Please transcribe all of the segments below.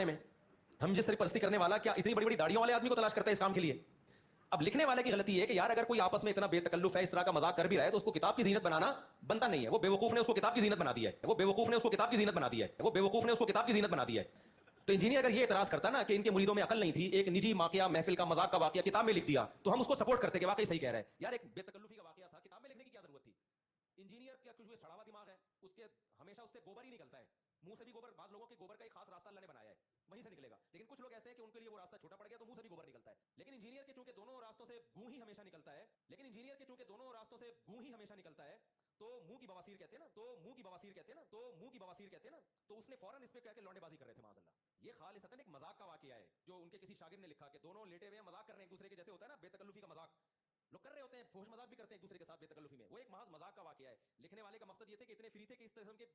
में हम जिस तरह परिस्थिति करने वाला क्या इतनी बड़ी बड़ी दाढ़ियों वाले आदमी को तलाश करता है इस काम के लिए। अब लिखने वाले की गलती है कि यार अगर कोई आपस में इतना बेतकल्लुफ है, इस तरह का मजाक कर भी रहा है, तो उसको किताब की जीनत बनाना बनता नहीं है। वो बेवकूफ ने उसको किताब की जीनत बना दिया है, वो बेवकूफ ने उसको किताब की जीनत बना दिया है, वो बेवकूफ ने उसको किताब की जीनत बना दिया है। तो इंजीनियर अगर ये इतराज करता ना कि इनके मुरीदों में अकल नहीं थी, एक निजी वाकया महफिल का मजाक का वाकया किताब में लिख दिया, तो हम उसको सपोर्ट करते कि वाकई सही कह रहा है। यार एक बेतकल्लुफी का वाकया था, किताब में लिखने की क्या जरूरत थी। इंजीनियर का कुछ सड़ा हुआ दिमाग है, उसके हमेशा उससे गोबर ही निकलता है, मुंह से भी गोबर। बाज लोगों के गोबर का एक खास रास्ता अल्लाह ने बनाया है, वहीं से निकलेगा। लेकिन कुछ लोग ऐसे हैं कि उनके लिए वो रास्ता छोटा पड़ गया, तो मुंह से भी गोबर निकलता है। लेकिन इंजीनियर के चूंकि दोनों रास्तों से गूं ही हमेशा निकलता है, लेकिन इंजीनियर के चूंकि दोनों रास्तों से गूं ही हमेशा निकलता है, तो मुंह की बवासीर कहते हैं ना, तो मुंह की बवासीर कहते हैं ना, तो मुंह की बवासीर कहते हैं ना, तो उसने फौरन इस पे कहकर लौंडेबाजी कर रहे थे माज़अल्लाह। ये खालिसतन एक मजाक का वाकया है जो उनके किसी शागिर्द ने लिखा कि दोनों लेटे हुए मजाक कर रहे हैं एक दूसरे के, जैसे होता है ना बेतकल्लुफी का मजाक लोग कर रहे होते हैं, फोश मजाक भी करते हैं एक दूसरे के साथ बेतकल्लुफी में। वो एक महज मजाक का वाकया है। लिखने वाले का मकसद ये थे कि इतने फ्री थे कि इस तरह के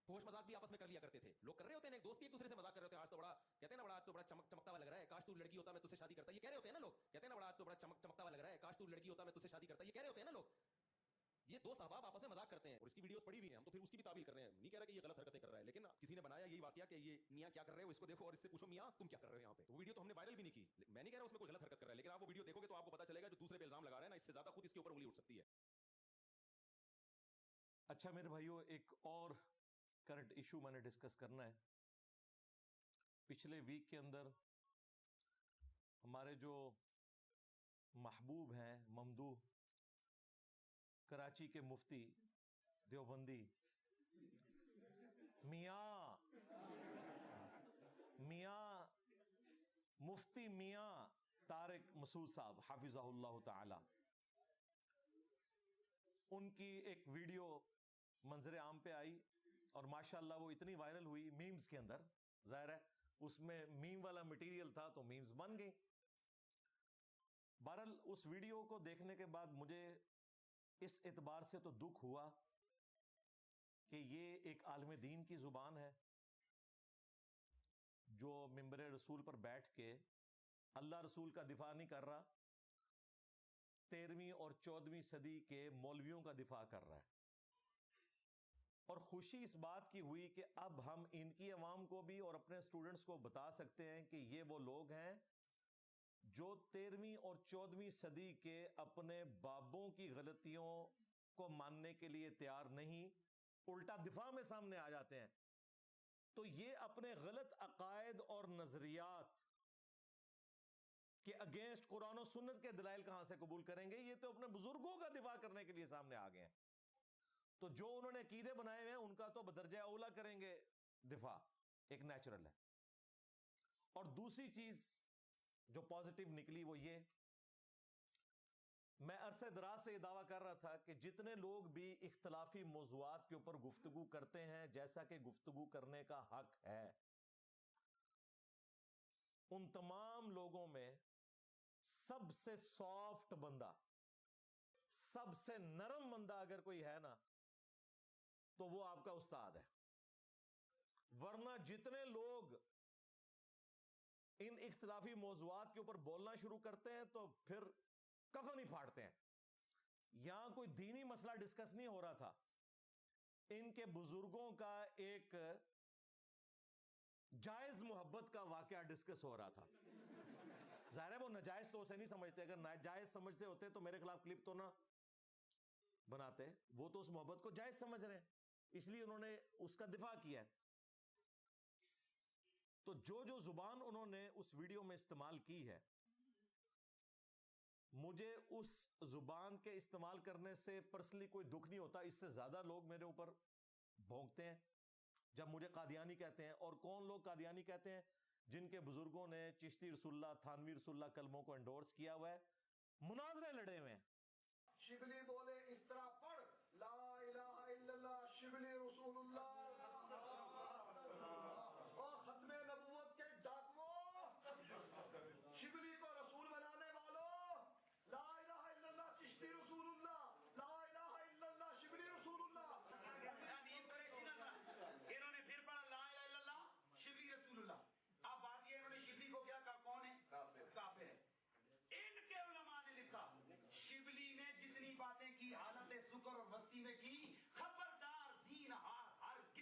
फोश मजाक भी आपस में कर लिया करते थे। लोग कर रहे होते हैं, एक दोस्त भी एक दूसरे से मजाक कर रहे होते हैं, आज तो बड़ा कहते हैं ना, बड़ा आज तो बड़ा चमकता हुआ लग रहा है, काश तू लड़की होता मैं तुझसे शादी करता। ये कह रहे होते हैं ना लोग, कहते हैं ना, बड़ा आज तो बड़ा चमकता हुआ लग रहा है, काश तू लड़की होता मैं तुझसे शादी करता। ये कह रहे होते हैं ना लोग। ये दोस्त अहबाब आपस में मजाक करते हैं और इसकी वीडियोस पड़ी हुई हैं, हम तो फिर उसकी भी ताबील कर रहे हैं। नहीं कह रहा कि ये गलत हरकतें कर रहा है, लेकिन किसी ने बनाया यही वाकया कि ये मियां क्या कर रहे हो, इसको देखो और इससे पूछो मियां तुम क्या कर रहे हो यहाँ पे। तो वीडियो तो हमने वायरल भी नहीं की। मैं नहीं कह रहा उसमें कोई गलत हरकत कर रहा है, लेकिन आप वो वीडियो देखोगे तो आपको पता चलेगा जो दूसरे पे इल्जाम लगा रहा है ना, इससे ज्यादा खुद इसके ऊपर उंगली उठ सकती है। अच्छा मेरे भाइयों, एक और करंट इशू मैंने डिस्कस करना है। पिछले वीक के अंदर हमारे जो महबूब हैं ममदूह कराची के मुफ्ती देवबंदी मियां मुफ्ती मियां तारिक मसूद साहब हाफिज़हुल्लाह ताला, उनकी एक वीडियो मंजर आम पे आई और माशाल्लाह वो इतनी वायरल हुई मीम्स के अंदर। जाहिर है उसमें मीम वाला मटेरियल था तो मीम्स बन गई। बहरहाल उस वीडियो को देखने के बाद मुझे इस एतबार से तो दुख हुआ कि ये एक आलिम दीन की जुबान है जो मिंबर रसूल पर बैठ के अल्लाह रसूल का दिफा नहीं कर रहा, 13वीं और 14वीं सदी के मौलवियों का दिफा कर रहा है। और खुशी इस बात की हुई कि अब हम इनकी अवाम को भी और अपने स्टूडेंट्स को बता सकते हैं कि ये वो लोग हैं जो 13वीं और 14वीं सदी के अपने बाबों की गलतियों को मानने के लिए तैयार नहीं, उल्टा दिफा में सामने आ जाते हैं। तो ये अपने गलत अकायद और नजरियात के अगेंस्ट कुरान और सुन्नत के दलाइल कहां से कबूल करेंगे। ये तो अपने बुजुर्गों का दिफा करने के लिए सामने आ गए हैं। तो जो उन्होंने अकीदे बनाए हुए हैं उनका तो बदरजा औला करेंगे दिफा, एक नेचुरल है। और दूसरी चीज जो पॉजिटिव निकली वो ये, मैं अरसे दराज से ये दावा कर रहा था कि जितने लोग भी इख्तलाफी मौज़ूआत के ऊपर गुफ्तगू करते हैं, जैसा कि गुफ्तगू करने का हक है, उन तमाम लोगों में सबसे सॉफ्ट बंदा, सबसे नरम बंदा अगर कोई है ना तो वो आपका उस्ताद है। वरना जितने लोग इन इख्तलाफी मौज़ूआत के ऊपर बोलना शुरू करते हैं तो फिर कफन ही फाड़ते हैं। यहां कोई दीनी मसला डिस्कस नहीं हो रहा था, इनके बुजुर्गों का एक जायज मोहब्बत का वाकया डिस्कस हो रहा था। जाहिर है वो नाजायज तो उसे नहीं समझते, अगर नाजायज समझते होते तो मेरे खिलाफ क्लिप तो ना बनाते। वो तो उस मोहब्बत को जायज समझ रहे हैं, इसलिए उन्होंने उसका दिफा किया है। तो जो जुबान उन्होंने उस वीडियो में इस्तेमाल की है, मुझे उस जुबान के इस्तेमाल करने से पर्सनली कोई दुख नहीं होता। इससे ज्यादा लोग मेरे ऊपर भौंकते हैं जब मुझे कादियानी कहते हैं। और कौन लोग कादियानी कहते हैं? जिनके बुजुर्गों ने चिश्ती रसूलुल्लाह, थानवी रसूलुल्लाह कलमों को एंडोर्स किया हुआ है, मुनाजरे लड़े हुए हैं। शिबली बोले इस तरह पढ़, ला इलाहा इल्लल्लाह शिबली रसूलुल्लाह, और खत्मे नबूवत के डाकुओं, शिबली को रसूल बनाने वालों, ला इलाहा इल्लल्लाह चिश्ती रसूलुल्लाह, ला इलाहा इल्लल्लाह शिबली रसूलुल्लाह। इन्होंने फिर पढ़ा ला इलाहा इल्लल्लाह शिबली रसूलुल्लाह। अब बात ये, इन्होंने शिबली को क्या कहा? कौन है? काफिर है। इनके उलमा ने लिखा शिबली ने जितनी बातें की हालत सुकर और मस्ती में की, खबरदार ज़ीनहार हरगिज़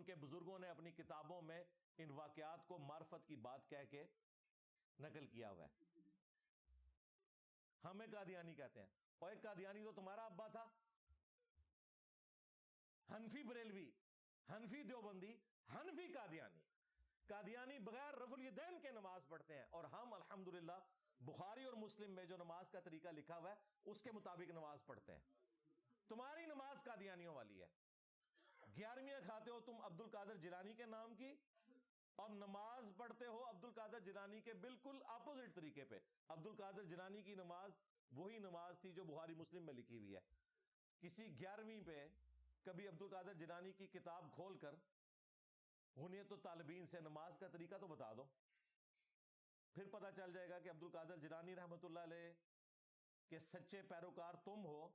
ہم کے بزرگوں نے اپنی کتابوں میں ان واقعات کو معرفت کی بات کہہ کے نقل کیا ہوا ہے. ہمیں قادیانی کہتے ہیں. اور ایک قادیانی تو تمہارا ابا تھا, حنفی بریلوی, حنفی دیوبندی, حنفی قادیانی. قادیانی بغیر رفع الیدین کے نماز پڑھتے ہیں, اور ہم الحمدللہ بخاری اور مسلم میں جو نماز کا طریقہ لکھا ہوا ہے اس کے مطابق نماز پڑھتے ہیں. تمہاری نماز قادیانیوں والی ہے. 11ویں کھاتے ہو تم عبد القادر جیلانی کے نام کی, اور نماز پڑھتے ہو عبد القادر جیلانی کے بالکل اپوزٹ طریقے پہ. عبد القادر جیلانی کی نماز وہی نماز تھی جو بخاری مسلم میں لکھی ہوئی ہے. کسی 11ویں پہ کبھی عبد القادر جیلانی کی کتاب کھول کر غنیت الطالبین سے نماز کا طریقہ تو بتا دو, پھر پتا چل جائے گا کہ عبد القادر جیلانی رحمت اللہ علیہ کے سچے پیروکار تم ہو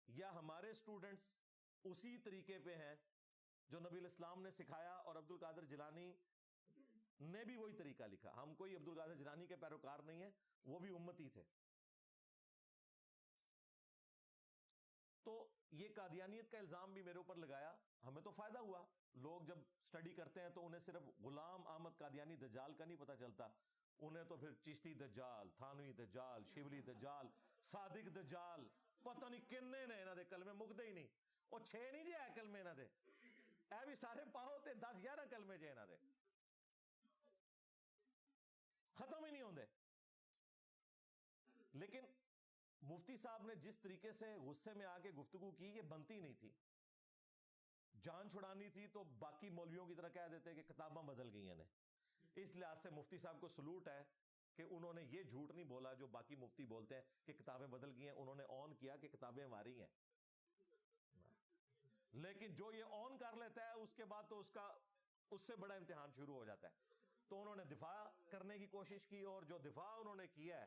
یا ہمارے سٹوڈنٹس اسی طریقے پہ ہیں جو نبی الاسلام نے سکھایا, اور عبد القادر جیلانی نے بھی وہی طریقہ لکھا. ہم کوئی عبد القادر جیلانی کے پیروکار نہیں ہیں, وہ بھی امتی تھے. تو یہ قادیانیت کا الزام بھی میرے اوپر لگایا. ہمیں تو فائدہ ہوا, لوگ جب سٹڈی کرتے ہیں تو انہیں صرف غلام احمد قادیانی دجال کا نہیں پتا چلتا, انہیں تو پھر چشتی دجال, تھانوی دجال, شبلی دجال, صادق دجال, پتہ نہیں کنے نے انہاں دے کلمے مکدے ہی نہیں. اور 6 نہیں جے اے کلمے انہاں دے, اے بھی سارے پاؤ تے 10-11 کلمے جے انہاں دے, ختم ہی نہیں ہوندے. لیکن مفتی صاحب نے جس طریقے سے غصے میں آ کے گفتگو کی, یہ بنتی نہیں تھی. جان چھڑانی تھی تو باقی مولویوں کی طرح کہہ دیتے کہ کتاباں بدل گئی ہیں. اس لحاظ سے مفتی صاحب کو سلوٹ ہے کہ انہوں نے یہ جھوٹ نہیں بولا جو باقی مفتی بولتے ہیں کہ کتابیں بدل گئی ہیں. انہوں نے آن کیا کہ کتابیں ہماری ہیں. لیکن جو یہ آن کر لیتا ہے اس کے بعد تو اس سے بڑا امتحان شروع ہو جاتا ہے. تو انہوں نے دفاع کرنے کی کوشش کی, اور جو دفاع انہوں نے کیا ہے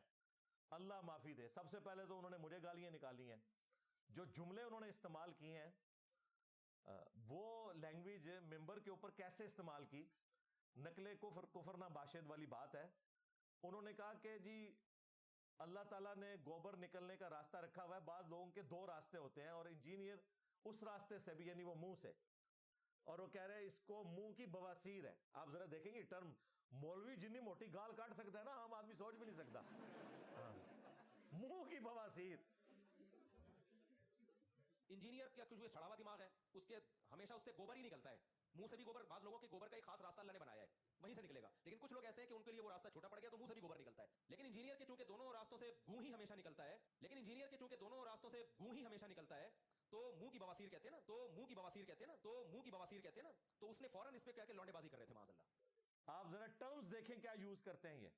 اللہ معافی دے. سب سے پہلے تو انہوں نے مجھے گالیاں نکالی ہیں. جو جملے انہوں نے استعمال کیے ہیں, وہ لینگویج ممبر کے اوپر کیسے استعمال کی, نقل کفر نہ باشد والی بات ہے. انہوں نے کہا کہ جی اللہ تعالیٰ نے گوبر نکلنے کا راستہ رکھا ہوا ہے, بعض لوگوں کے 2 راستے ہوتے ہیں, اور انجینئر اس راستے سے بھی, یعنی وہ منہ سے, اور وہ کہہ رہے ہیں اس کو منہ کی بواسیر ہے. آپ ذرا دیکھیں یہ ٹرم, مولوی جنی موٹی گال کاٹ سکتا ہے نا, عام آدمی سوچ بھی نہیں سکتا. منہ کی بواسیر. انجینئر کا کچھ سڑا ہوا دماغ ہے, اس کے ہمیشہ اس سے گوبر ہی نکلتا ہے. منہ سے بھی گوبر, بعض لوگوں کے گوبر کا ایک خاص راستہ اللہ نے بنایا ہے, وہیں سے نکلے گا. لیکن کچھ لوگ ایسے ہیں کہ ان کے لیے وہ راستہ چھوٹا پڑ گیا تو منہ سے بھی گوبر نکلتا ہے. لیکن انجینئر کے چونکہ دونوں راستوں سے گوں ہی ہمیشہ نکلتا ہے, تو منہ کی بواسیر کہتے ہیں نا, تو اس نے فوراً اس پہ کہہ کے لونڈے بازی کر رہے تھے معاذ اللہ. آپ ذرا ٹرمز دیکھیں کیا یوز کرتے ہیں یہ.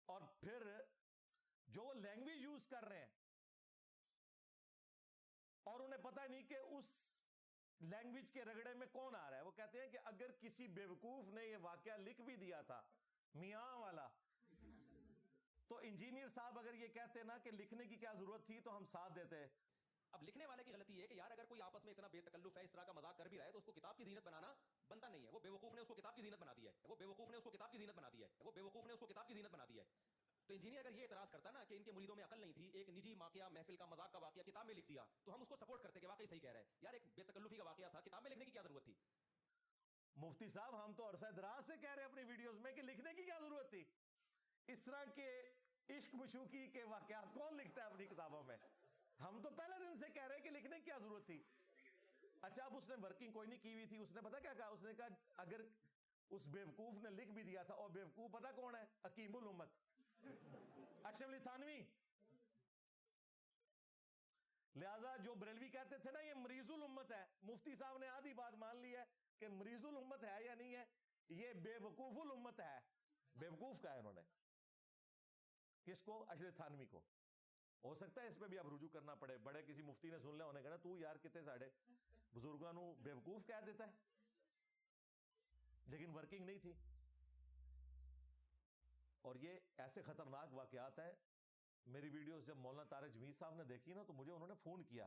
اور پھر جو وہ لینگویج یوز کر رہے ہیں اور انہیں پتہ نہیں کہ اس لینگویج کے رگڑے میں کون آ رہا ہے. وہ کہتے ہیں کہ اگر کسی بیوقوف نے یہ واقعہ لکھ بھی دیا تھا میاں والا, تو انجینئر صاحب اگر یہ کہتے نا کہ لکھنے کی کیا ضرورت تھی تو ہم ساتھ دیتے. اب لکھنے والے کی غلطی ہے کہ یار اگر کوئی آپس میں اتنا بے تکلف ہے, اس طرح کا مذاق کر بھی رہا ہے, تو اس کو کتاب کی زینت بنانا بنتا نہیں ہے. وہ بیوقوف نے اس کو کتاب کی زینت بنا دی ہے. تو انجینئر اگر یہ اعتراض کرتا نا کہ ان کے مریدوں میں عقل نہیں تھی, ایک نجی واقعہ, محفل کا مذاق کا واقعہ کتاب میں لکھ دیا, تو ہم اس کو سپورٹ کرتے کہ واقعی صحیح کہہ رہے ہیں. یار ایک بے تکلفی کا واقعہ تھا, کتاب میں لکھنے کی کیا ضرورت تھی؟ مفتی صاحب ہم تو عرصہ دراز سے کہہ رہے ہیں اپنی ویڈیوز میں کہ لکھنے کی کیا ضرورت تھی. اس طرح کے عشق مشوقی کے واقعات کون لکھتا ہے اپنی کتابوں میں؟ ہم تو پہلے دن سے کہہ رہے ہیں کہ لکھنے کی کیا ضرورت تھی. اچھا اب اس نے ورکنگ کوئی نہیں کی ہوئی تھی, اس نے پتا کیا کہا, اس نے کہا اگر اس بیوقوف نے لکھ بھی دیا تھا, اور بیوقوف پتا کون ہے, حکیم الامت اشرف علی تھانوی. لہذا جو بریلوی کہتے تھے نا یہ مریض الامت ہے, مفتی صاحب نے آدھی بات مان لی ہے کہ مریض الامت ہے یا نہیں ہے, یہ بے وقوف الامت ہے. بیوقوف کا ہے انہوں نے, کس کو, اشرف تھانوی کو. ہو سکتا ہے اس پہ بھی اب رجوع کرنا پڑے, بڑے کسی مفتی نے سن لیا, انہیں کہنا تو یار کتے ساڑھے بزرگاں نو بیوقوف کہہ دیتا ہے. لیکن ورکنگ نہیں تھی. اور یہ ایسے خطرناک واقعات ہیں. میری ویڈیوز جب مولانا طارق جمیل صاحب نے دیکھی نا تو مجھے انہوں نے فون کیا